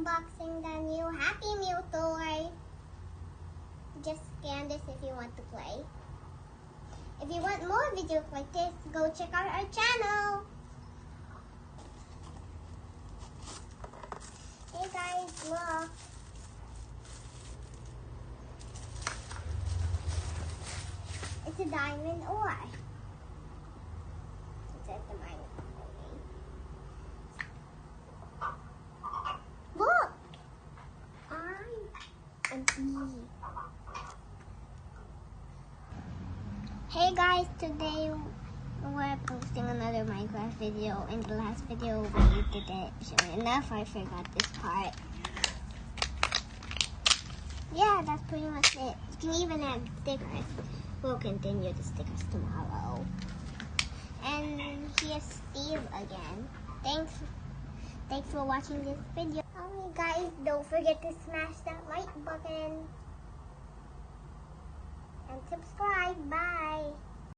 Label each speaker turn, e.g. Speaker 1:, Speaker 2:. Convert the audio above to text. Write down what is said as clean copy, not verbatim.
Speaker 1: unboxing the new Happy Meal toy. Just scan this if you want to play. If you want more videos like this, go check out our channel. Hey guys, look. It's a diamond ore. It's at the mine. Look! Hey guys, today we're posting another Minecraft video. In the last video we didn't show enough, I forgot this part. Yeah, that's pretty much it. You can even add stickers. We'll continue the stickers tomorrow. And here's Steve again. Thanks for watching this video. Guys, don't forget to smash that like button and subscribe. Bye.